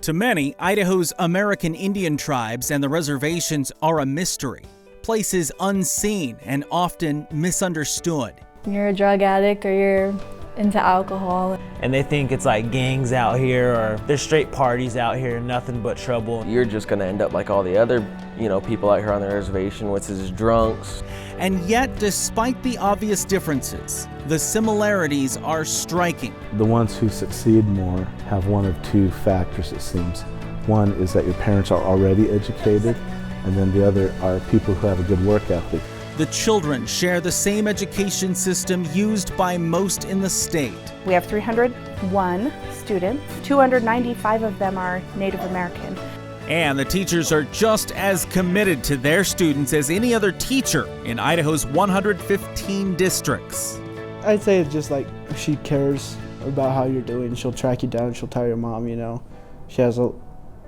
To many, Idaho's American Indian tribes and the reservations are a mystery, places unseen and often misunderstood. You're a drug addict or you're into alcohol. And they think it's like gangs out here or there's straight parties out here, nothing but trouble. You're just gonna end up like all the other, people out here on the reservation, which is drunks. And yet, despite the obvious differences, the similarities are striking. The ones who succeed more have one of two factors, it seems. One is that your parents are already educated, and then the other are people who have a good work ethic. The children share the same education system used by most in the state. We have 301 students. 295 of them are Native American. And the teachers are just as committed to their students as any other teacher in Idaho's 115 districts. I'd say it's just like she cares about how you're doing. She'll track you down, she'll tell your mom, She has a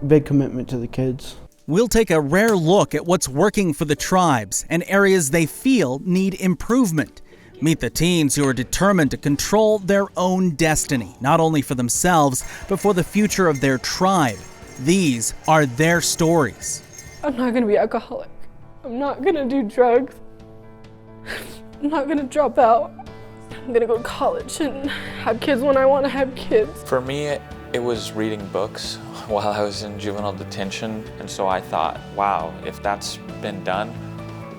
big commitment to the kids. We'll take a rare look at what's working for the tribes and areas they feel need improvement. Meet the teens who are determined to control their own destiny, not only for themselves, but for the future of their tribe. These are their stories. I'm not gonna be alcoholic. I'm not gonna do drugs. I'm not gonna drop out. I'm gonna go to college and have kids when I want to have kids. For me, it was reading books while I was in juvenile detention, and so I thought, wow, if that's been done,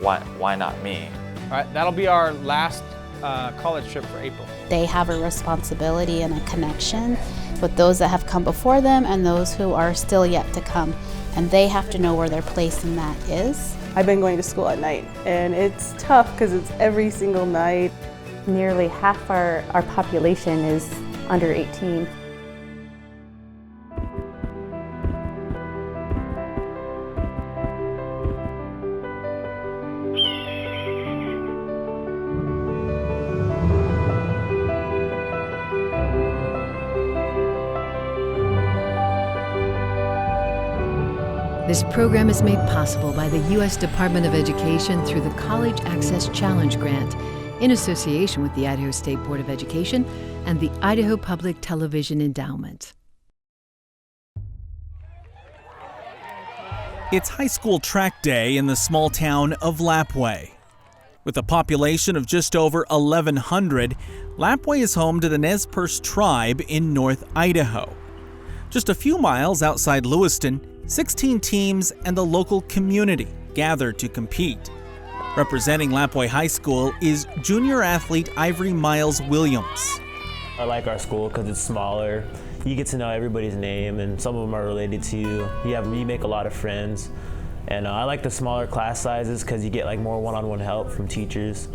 why not me? All right, that'll be our last college trip for April. They have a responsibility and a connection with those that have come before them and those who are still yet to come, and they have to know where their place in that is. I've been going to school at night, and it's tough because it's every single night. Nearly half our population is under 18. This program is made possible by the U.S. Department of Education through the College Access Challenge Grant in association with the Idaho State Board of Education and the Idaho Public Television Endowment. It's high school track day in the small town of Lapwai. With a population of just over 1,100, Lapwai is home to the Nez Perce tribe in North Idaho. Just a few miles outside Lewiston, 16 teams and the local community gather to compete. Representing Lapwai High School is junior athlete Ivory Miles Williams. I like our school because it's smaller. You get to know everybody's name, and some of them are related to you. You make a lot of friends. And I like the smaller class sizes because you get like more one-on-one help from teachers.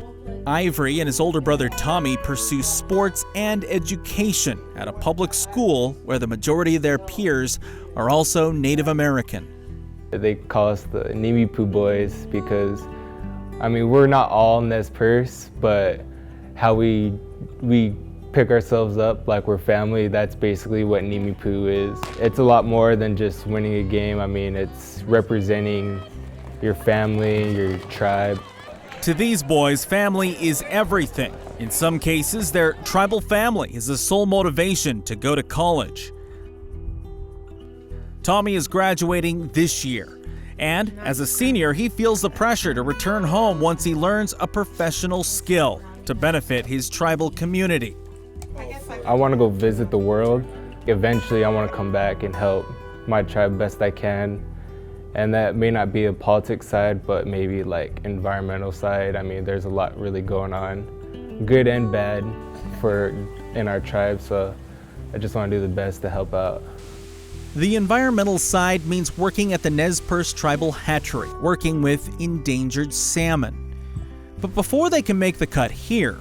Ivory and his older brother Tommy pursue sports and education at a public school where the majority of their peers are also Native American. They call us the Nimipu Boys because, we're not all Nez Perce, but how we pick ourselves up like we're family, that's basically what Nimipu is. It's a lot more than just winning a game. It's representing your family, your tribe. To these boys, family is everything. In some cases, their tribal family is the sole motivation to go to college. Tommy is graduating this year, and as a senior, he feels the pressure to return home once he learns a professional skill to benefit his tribal community. I want to go visit the world. Eventually, I want to come back and help my tribe best I can. And that may not be a politics side, but maybe like environmental side. There's a lot really going on, good and bad, in our tribe. So I just want to do the best to help out. The environmental side means working at the Nez Perce Tribal Hatchery, working with endangered salmon. But before they can make the cut here,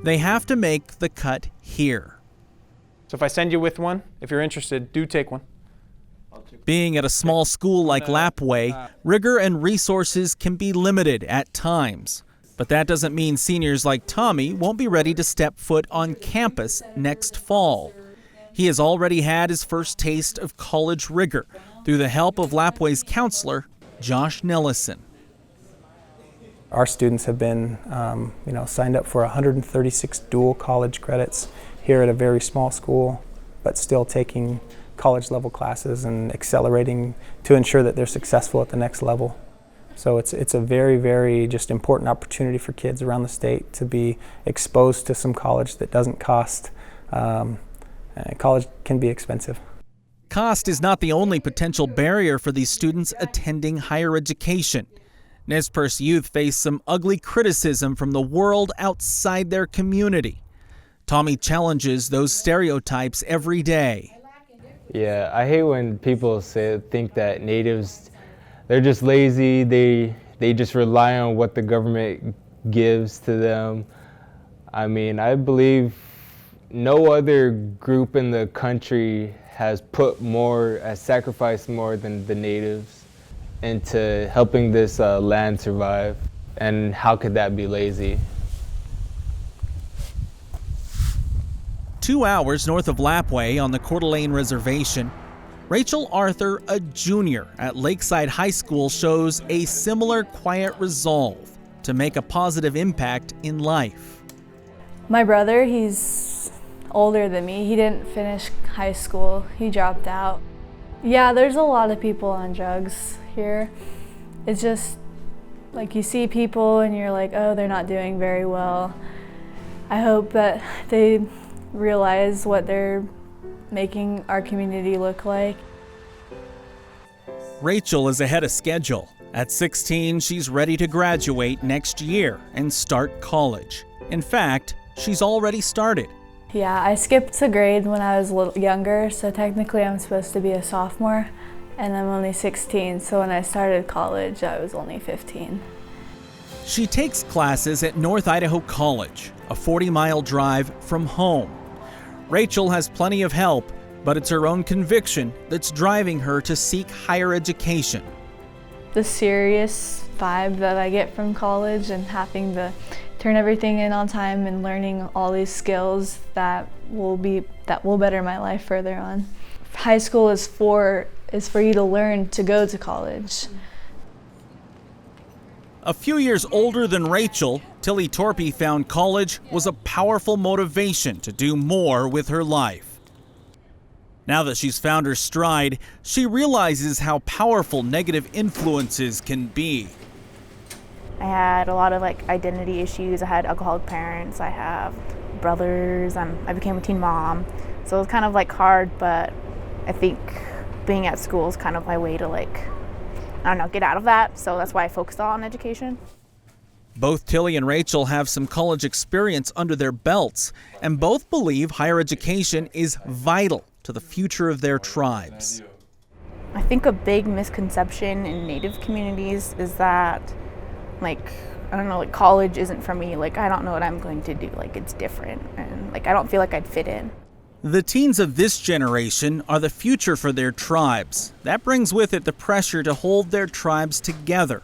they have to make the cut here. So if I send you with one, if you're interested, do take one. Being at a small school like Lapwai, rigor and resources can be limited at times. But that doesn't mean seniors like Tommy won't be ready to step foot on campus next fall. He has already had his first taste of college rigor through the help of Lapwai's counselor, Josh Nellison. Our students have been signed up for 136 dual college credits here at a very small school, but still taking college level classes and accelerating to ensure that they're successful at the next level. So it's a very, very just important opportunity for kids around the state to be exposed to some college that doesn't cost. College can be expensive. Cost is not the only potential barrier for these students attending higher education. Nez Perce youth face some ugly criticism from the world outside their community. Tommy challenges those stereotypes every day. Yeah, I hate when people think that natives, they're just lazy, they just rely on what the government gives to them. I mean, I believe no other group in the country has sacrificed more than the natives into helping this land survive. And how could that be lazy? 2 hours north of Lapwai on the Coeur d'Alene Reservation, Rachel Arthur, a junior at Lakeside High School, shows a similar quiet resolve to make a positive impact in life. My brother, he's older than me. He didn't finish high school. He dropped out. Yeah, there's a lot of people on drugs here. It's just like you see people and you're like, oh, they're not doing very well. I hope that they realize what they're making our community look like. Rachel is ahead of schedule. At 16, she's ready to graduate next year and start college. In fact, she's already started. Yeah, I skipped a grade when I was a little younger, so technically I'm supposed to be a sophomore, and I'm only 16, so when I started college, I was only 15. She takes classes at North Idaho College, a 40-mile drive from home. Rachel has plenty of help, but it's her own conviction that's driving her to seek higher education. The serious vibe that I get from college and having to turn everything in on time and learning all these skills that will better my life further on. High school is for you to learn to go to college. A few years older than Rachel, Tilly Torpy found college was a powerful motivation to do more with her life. Now that she's found her stride, she realizes how powerful negative influences can be. I had a lot of identity issues. I had alcoholic parents. I have brothers. I became a teen mom. So it was kind of hard, but I think being at school is kind of my way to get out of that. So that's why I focused on education. Both Tilly and Rachel have some college experience under their belts, and both believe higher education is vital to the future of their tribes. I think a big misconception in Native communities is that college isn't for me. I don't know what I'm going to do. It's different, and I don't feel like I'd fit in. The teens of this generation are the future for their tribes. That brings with it the pressure to hold their tribes together,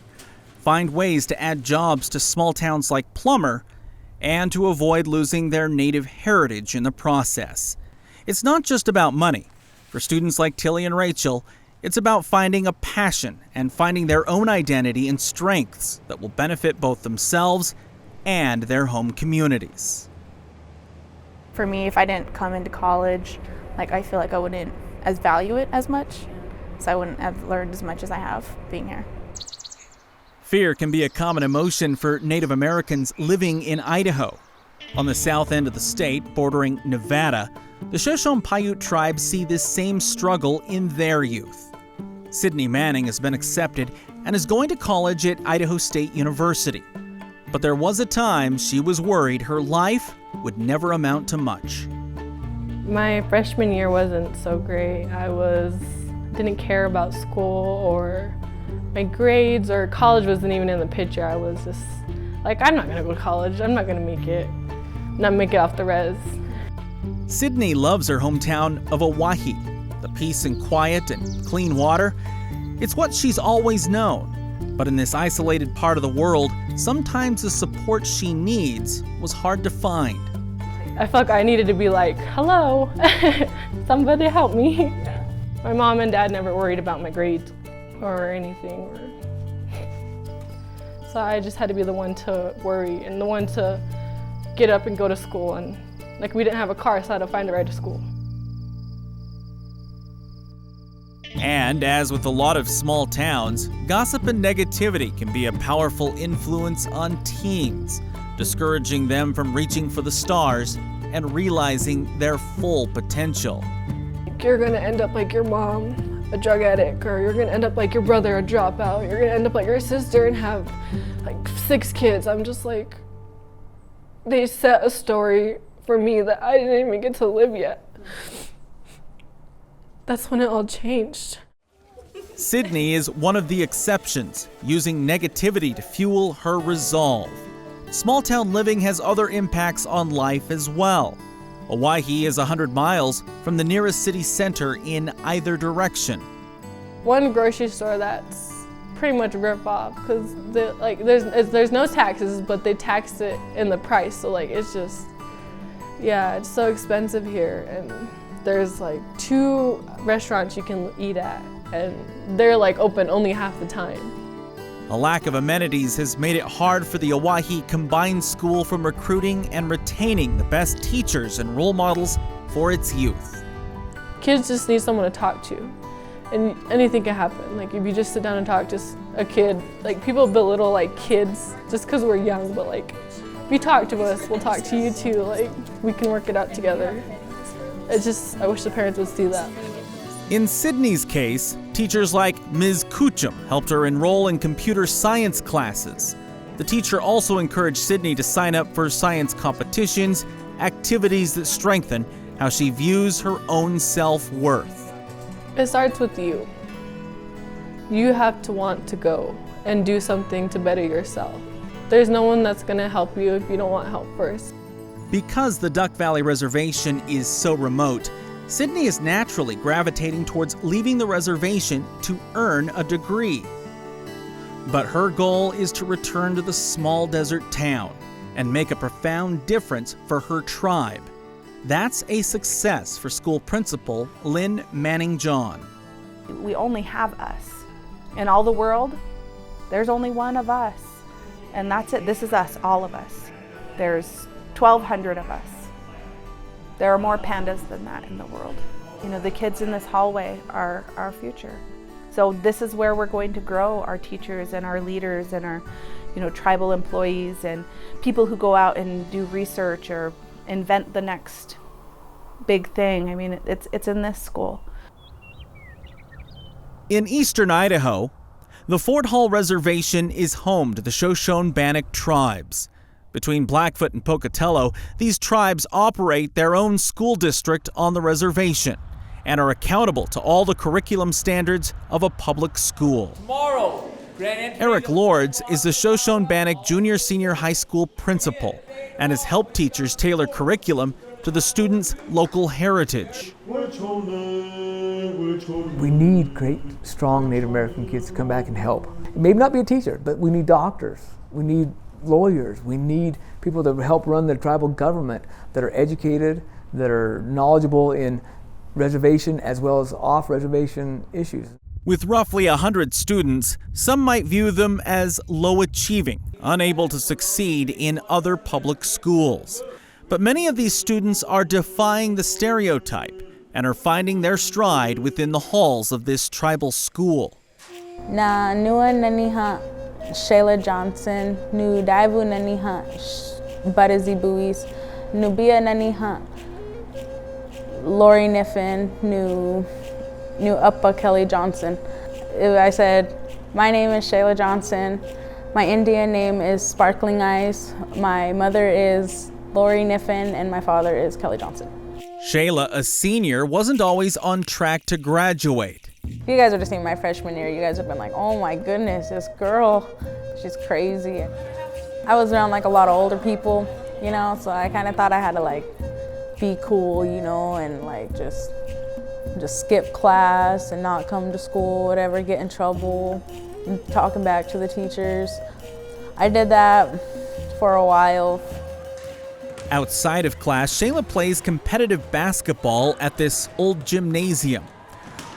find ways to add jobs to small towns like Plummer, and to avoid losing their native heritage in the process. It's not just about money. For students like Tilly and Rachel, it's about finding a passion and finding their own identity and strengths that will benefit both themselves and their home communities. For me, if I didn't come into college, I feel like I wouldn't value it as much, so I wouldn't have learned as much as I have being here. Fear can be a common emotion for Native Americans living in Idaho. On the south end of the state, bordering Nevada, the Shoshone-Paiute tribes see this same struggle in their youth. Sydney Manning has been accepted and is going to college at Idaho State University. But there was a time she was worried her life would never amount to much. My freshman year wasn't so great. Didn't care about school or my grades, or college wasn't even in the picture. I was just I'm not gonna go to college. I'm not gonna make it. Not make it off the res. Sydney loves her hometown of Oahe, the peace and quiet and clean water. It's what she's always known. But in this isolated part of the world, sometimes the support she needs was hard to find. I felt like I needed to be hello, somebody help me. My mom and dad never worried about my grades or anything. So I just had to be the one to worry and the one to get up and go to school. And we didn't have a car, so I had to find a ride to school. And as with a lot of small towns, gossip and negativity can be a powerful influence on teens, discouraging them from reaching for the stars and realizing their full potential. You're gonna end up like your mom, a drug addict, or you're gonna end up like your brother, a dropout. You're gonna end up like your sister and have like 6 kids. I'm just like, they set a story for me that I didn't even get to live yet. That's when it all changed. Sydney is one of the exceptions, using negativity to fuel her resolve. Small-town living has other impacts on life as well. Owyhee is 100 miles from the nearest city center in either direction. One grocery store that's pretty much rip off because there's no taxes, but they tax it in the price. So like it's just, yeah, it's so expensive here. And there's like 2 restaurants you can eat at, and they're like open only half the time. A lack of amenities has made it hard for the Owyhee Combined School from recruiting and retaining the best teachers and role models for its youth. Kids just need someone to talk to, and anything can happen. Like if you just sit down and talk to a kid, like people belittle like kids just because we're young, but like if you talk to us, we'll talk to you too. Like we can work it out together. It's just, I wish the parents would see that. In Sydney's case, teachers like Ms. Kuchum helped her enroll in computer science classes. The teacher also encouraged Sydney to sign up for science competitions, activities that strengthen how she views her own self-worth. It starts with you. You have to want to go and do something to better yourself. There's no one that's going to help you if you don't want help first. Because the Duck Valley Reservation is so remote, Sydney is naturally gravitating towards leaving the reservation to earn a degree. But her goal is to return to the small desert town and make a profound difference for her tribe. That's a success for school principal Lynn Manning-John. We only have us. In all the world, there's only one of us. And that's it. This is us, all of us. There's 1,200 of us. There are more pandas than that in the world. You know, the kids in this hallway are our future. So this is where we're going to grow our teachers and our leaders and our, tribal employees and people who go out and do research or invent the next big thing. I mean, it's in this school. In eastern Idaho, the Fort Hall Reservation is home to the Shoshone-Bannock tribes. Between Blackfoot and Pocatello, these tribes operate their own school district on the reservation and are accountable to all the curriculum standards of a public school. Eric Lords is the Shoshone-Bannock Junior-Senior High School principal and has helped teachers tailor curriculum to the students' local heritage. We need great, strong Native American kids to come back and help. Maybe not be a teacher, but we need doctors. We need lawyers. We need people that help run the tribal government, that are educated, that are knowledgeable in reservation as well as off-reservation issues. With roughly 100 students, some might view them as low-achieving, unable to succeed in other public schools. But many of these students are defying the stereotype and are finding their stride within the halls of this tribal school. Na nua naniha Shayla Johnson, nu daivu naniha Barazi Buis, nubia naniha Lori Niffin, nu uppa Kelly Johnson. I said, my name is Shayla Johnson. My Indian name is Sparkling Eyes. My mother is Lori Niffin and my father is Kelly Johnson. Shayla, a senior, wasn't always on track to graduate. If you guys would have seen my freshman year, you guys would have been like, oh my goodness, this girl, she's crazy. I was around like a lot of older people, so I kind of thought I had to like be cool, and like just skip class and not come to school, whatever, get in trouble, talking back to the teachers. I did that for a while. Outside of class, Shayla plays competitive basketball at this old gymnasium.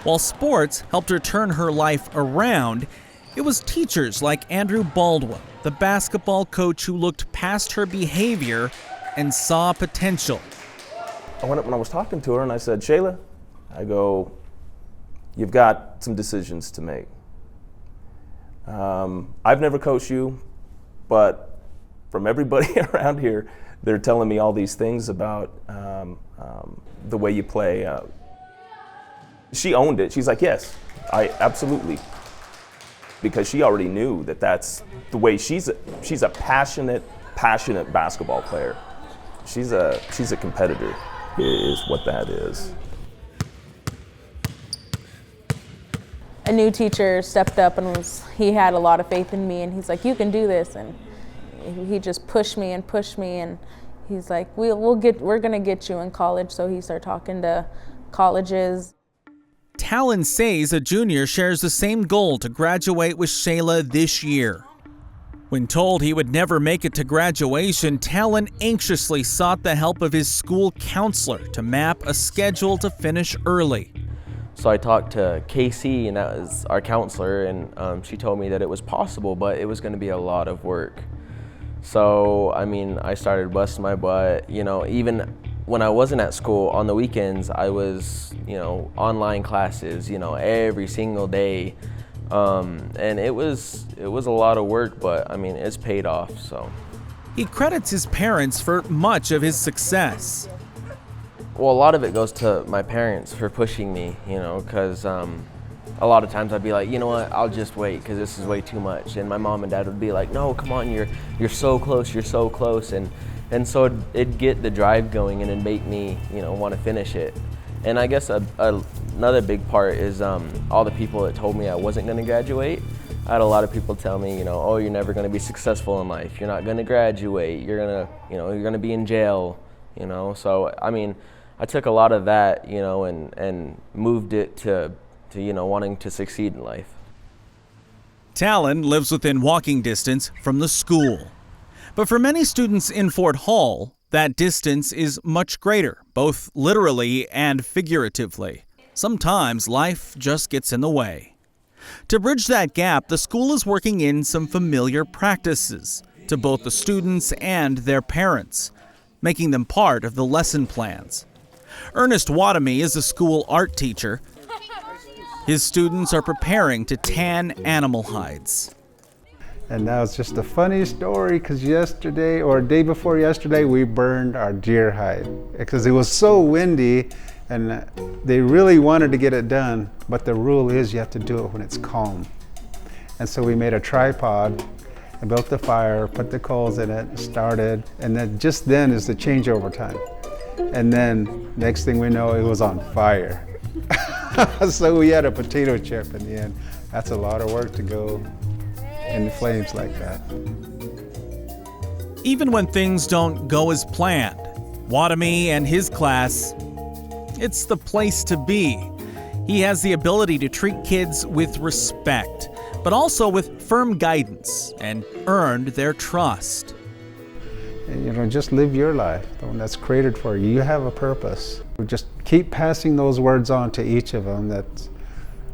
While sports helped her turn her life around, it was teachers like Andrew Baldwin, the basketball coach who looked past her behavior and saw potential. I went up when I was talking to her and I said, Shayla, I go, you've got some decisions to make. I've never coached you, but from everybody around here, they're telling me all these things about the way you play. She owned it. She's like, yes, I absolutely. Because she already knew that that's the way she's a passionate basketball player. She's a competitor, is what that is. A new teacher stepped up and he had a lot of faith in me, and he's like, you can do this, and he just pushed me, and he's like, we're gonna get you in college. So he started talking to colleges. Talon Says, a junior, shares the same goal to graduate with Shayla this year. When told he would never make it to graduation, Talon anxiously sought the help of his school counselor to map a schedule to finish early. So I talked to Casey, and that was our counselor, and she told me that it was possible, but it was going to be a lot of work. So, I mean, I started busting my butt. You know, even when I wasn't at school on the weekends, I was, online classes, every single day. And it was a lot of work, but I mean, it's paid off, so. He credits his parents for much of his success. Well, a lot of it goes to my parents for pushing me, because a lot of times I'd be like, you know what, I'll just wait because this is way too much. And my mom and dad would be like, no, come on, you're so close, you're so close. And so it'd get the drive going and it'd make me, want to finish it. And I guess another big part is all the people that told me I wasn't going to graduate. I had a lot of people tell me, oh, you're never going to be successful in life. You're not going to graduate. You're going to be in jail, So, I mean, I took a lot of that, and moved it to wanting to succeed in life. Talon lives within walking distance from the school. But for many students in Fort Hall, that distance is much greater, both literally and figuratively. Sometimes life just gets in the way. To bridge that gap, the school is working in some familiar practices to both the students and their parents, making them part of the lesson plans. Ernest Wadamy is a school art teacher. His students are preparing to tan animal hides. And now it's just a funny story because yesterday or day before yesterday we burned our deer hide because it was so windy and they really wanted to get it done, but the rule is you have to do it when it's calm. And so we made a tripod and built the fire, put the coals in it, started, and then just then is the changeover time. And then next thing we know, it was on fire. So we had a potato chip in the end. That's a lot of work to go in the flames like that. Even when things don't go as planned, Wadamy and his class, it's the place to be. He has the ability to treat kids with respect, but also with firm guidance and earned their trust. And, just live your life, the one that's created for you. You have a purpose. Just keep passing those words on to each of them that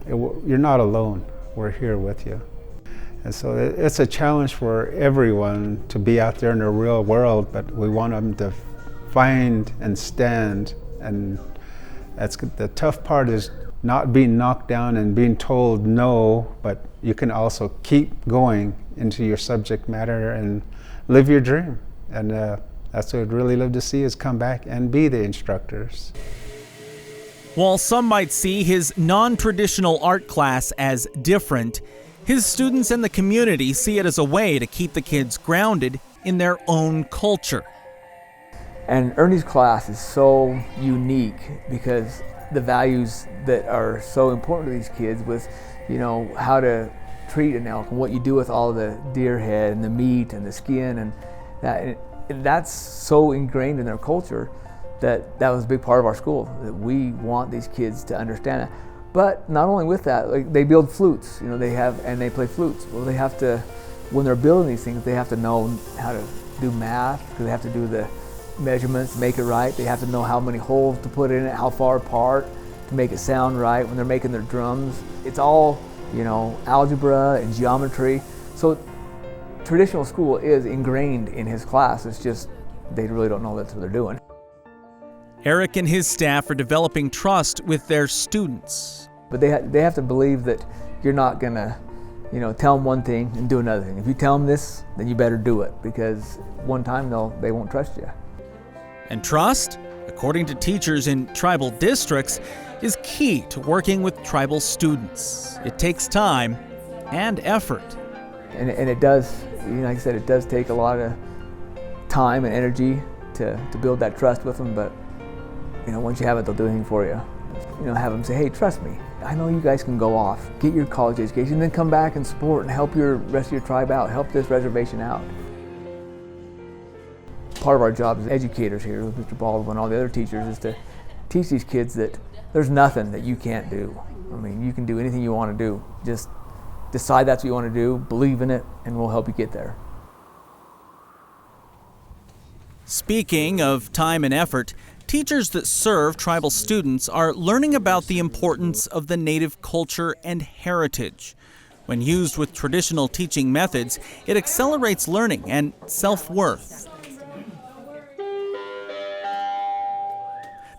you're not alone. We're here with you. And so it's a challenge for everyone to be out there in the real world, but we want them to find and stand. And that's the tough part is not being knocked down and being told no, but you can also keep going into your subject matter and live your dream. And that's what I'd really love to see is come back and be the instructors. While some might see his non-traditional art class as different, his students and the community see it as a way to keep the kids grounded in their own culture. And Ernie's class is so unique because the values that are so important to these kids with, how to treat an elk and what you do with all the deer head and the meat and the skin and that's so ingrained in their culture that was a big part of our school, that we want these kids to understand that. But not only with that, like they build flutes, they play flutes. Well, they have to, when they're building these things, they have to know how to do math, because they have to do the measurements to make it right. They have to know how many holes to put in it, how far apart to make it sound right when they're making their drums. It's all, algebra and geometry. So traditional school is ingrained in his class. It's just they really don't know that's what they're doing. Eric and his staff are developing trust with their students. But they have to believe that you're not gonna, tell them one thing and do another thing. If you tell them this, then you better do it, because one time they won't trust you. And trust, according to teachers in tribal districts, is key to working with tribal students. It takes time and effort. And it does, like I said, it does take a lot of time and energy to build that trust with them, but once you have it, they'll do anything for you. Have them say, hey, trust me, I know you guys can go off, get your college education, then come back and support and help your rest of your tribe out, help this reservation out. Part of our job as educators here with Mr. Baldwin and all the other teachers is to teach these kids that there's nothing that you can't do. I mean, you can do anything you want to do. Just decide that's what you want to do, believe in it, and we'll help you get there. Speaking of time and effort, teachers that serve tribal students are learning about the importance of the Native culture and heritage. When used with traditional teaching methods, it accelerates learning and self-worth.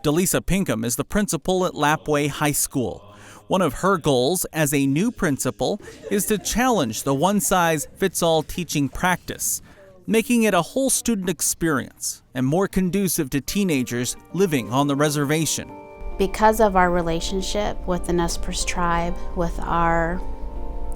Delisa Pinkham is the principal at Lapwai High School. One of her goals as a new principal is to challenge the one-size-fits-all teaching practice, making it a whole student experience and more conducive to teenagers living on the reservation. Because of our relationship with the Nez Perce tribe, with our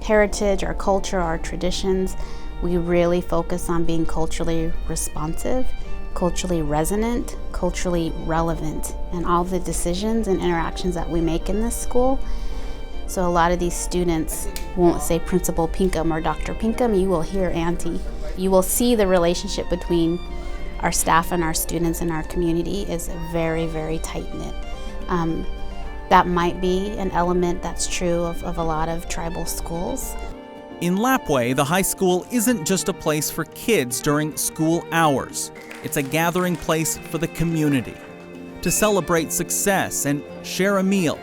heritage, our culture, our traditions, we really focus on being culturally responsive, culturally resonant, culturally relevant in all the decisions and interactions that we make in this school. So a lot of these students won't say Principal Pinkham or Dr. Pinkham, you will hear Auntie. You will see the relationship between our staff and our students in our community is very, very tight-knit. That might be an element that's true of a lot of tribal schools. In Lapwai, the high school isn't just a place for kids during school hours. It's a gathering place for the community, to celebrate success and share a meal.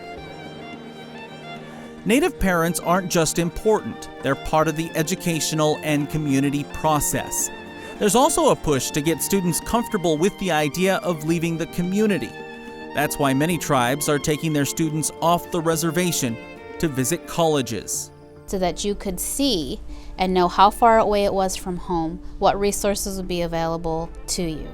Native parents aren't just important, they're part of the educational and community process. There's also a push to get students comfortable with the idea of leaving the community. That's why many tribes are taking their students off the reservation to visit colleges. So that you could see and know how far away it was from home, what resources would be available to you.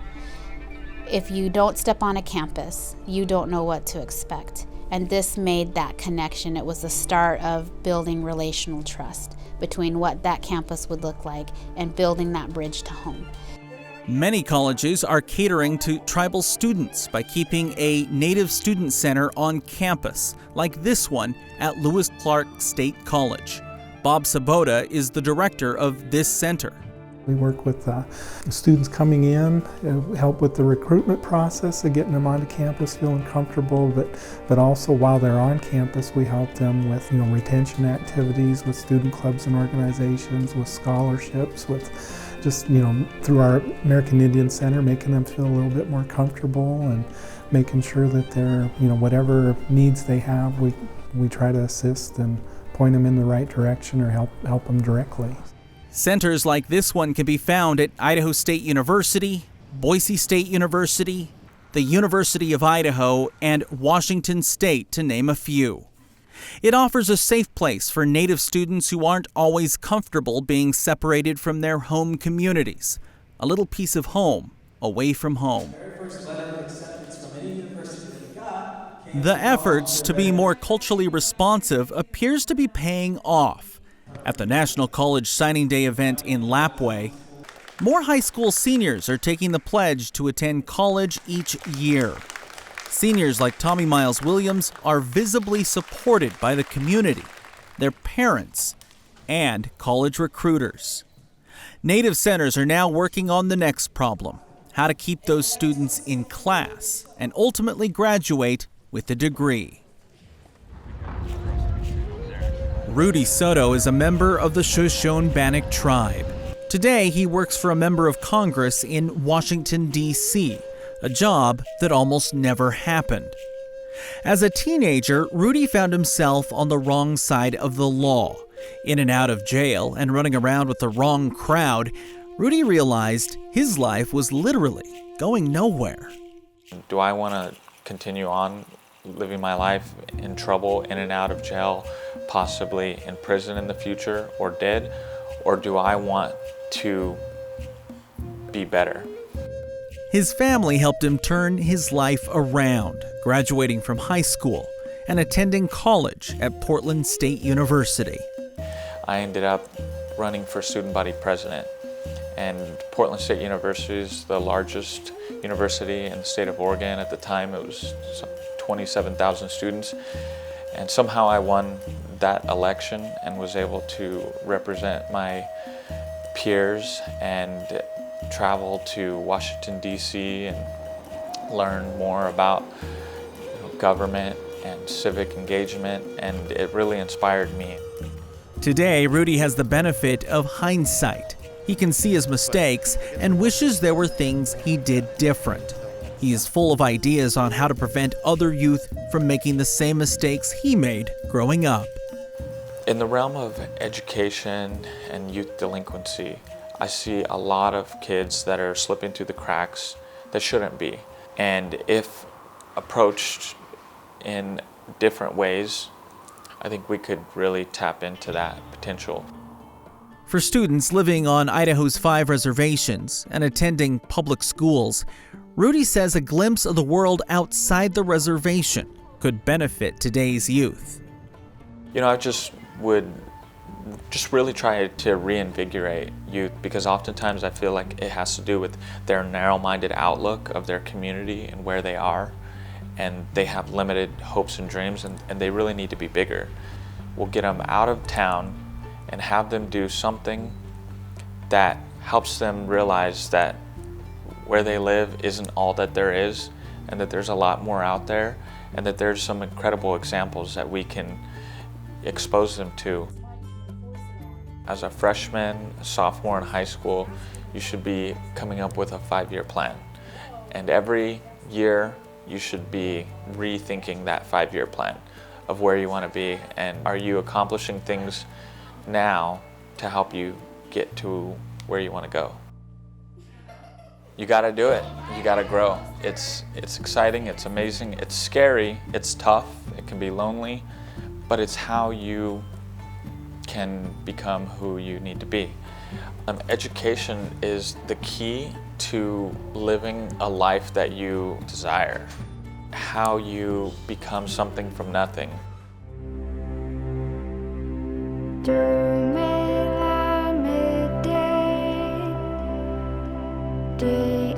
If you don't step on a campus, you don't know what to expect. And this made that connection. It was the start of building relational trust between what that campus would look like and building that bridge to home. Many colleges are catering to tribal students by keeping a Native Student Center on campus, like this one at Lewis Clark State College. Bob Sabota is the director of this center. We work with the students coming in, help with the recruitment process of getting them onto campus, feeling comfortable, but also while they're on campus, we help them with retention activities, with student clubs and organizations, with scholarships, with just through our American Indian Center, making them feel a little bit more comfortable and making sure that they're whatever needs they have, we try to assist and point them in the right direction or help them directly. Centers like this one can be found at Idaho State University, Boise State University, the University of Idaho, and Washington State, to name a few. It offers a safe place for Native students who aren't always comfortable being separated from their home communities. A little piece of home away from home. The efforts to be more culturally responsive appears to be paying off. At the National College Signing Day event in Lapwai, more high school seniors are taking the pledge to attend college each year. Seniors like Tommy Miles Williams are visibly supported by the community, their parents, and college recruiters. Native centers are now working on the next problem: how to keep those students in class and ultimately graduate with a degree. Rudy Soto is a member of the Shoshone-Bannock tribe. Today, he works for a member of Congress in Washington, D.C., a job that almost never happened. As a teenager, Rudy found himself on the wrong side of the law. In and out of jail and running around with the wrong crowd, Rudy realized his life was literally going nowhere. Do I want to continue on living my life in trouble, in and out of jail, possibly in prison in the future or dead? Or do I want to be better? His family helped him turn his life around, graduating from high school and attending college at Portland State University. I ended up running for student body president, and Portland State University is the largest university in the state of Oregon. At the time, it was 27,000 students, and somehow I won that election and was able to represent my peers and travel to Washington, D.C. and learn more about government and civic engagement, and it really inspired me. Today, Rudy has the benefit of hindsight. He can see his mistakes and wishes there were things he did different. He is full of ideas on how to prevent other youth from making the same mistakes he made growing up. In the realm of education and youth delinquency, I see a lot of kids that are slipping through the cracks that shouldn't be. And if approached in different ways, I think we could really tap into that potential. For students living on Idaho's 5 reservations and attending public schools, Rudy says a glimpse of the world outside the reservation could benefit today's youth. You know, I would really try to reinvigorate youth, because oftentimes I feel like it has to do with their narrow-minded outlook of their community and where they are, and they have limited hopes and dreams, and they really need to be bigger. We'll get them out of town and have them do something that helps them realize that where they live isn't all that there is, and that there's a lot more out there, and that there's some incredible examples that we can expose them to. As a freshman, a sophomore in high school, you should be coming up with a 5-year plan. And every year, you should be rethinking that 5-year plan of where you want to be, and are you accomplishing things now to help you get to where you want to go. You got to do it. You got to grow. It's exciting, it's amazing, it's scary, it's tough, it can be lonely, but it's how you can become who you need to be. Education is the key to living a life that you desire. How you become something from nothing. Day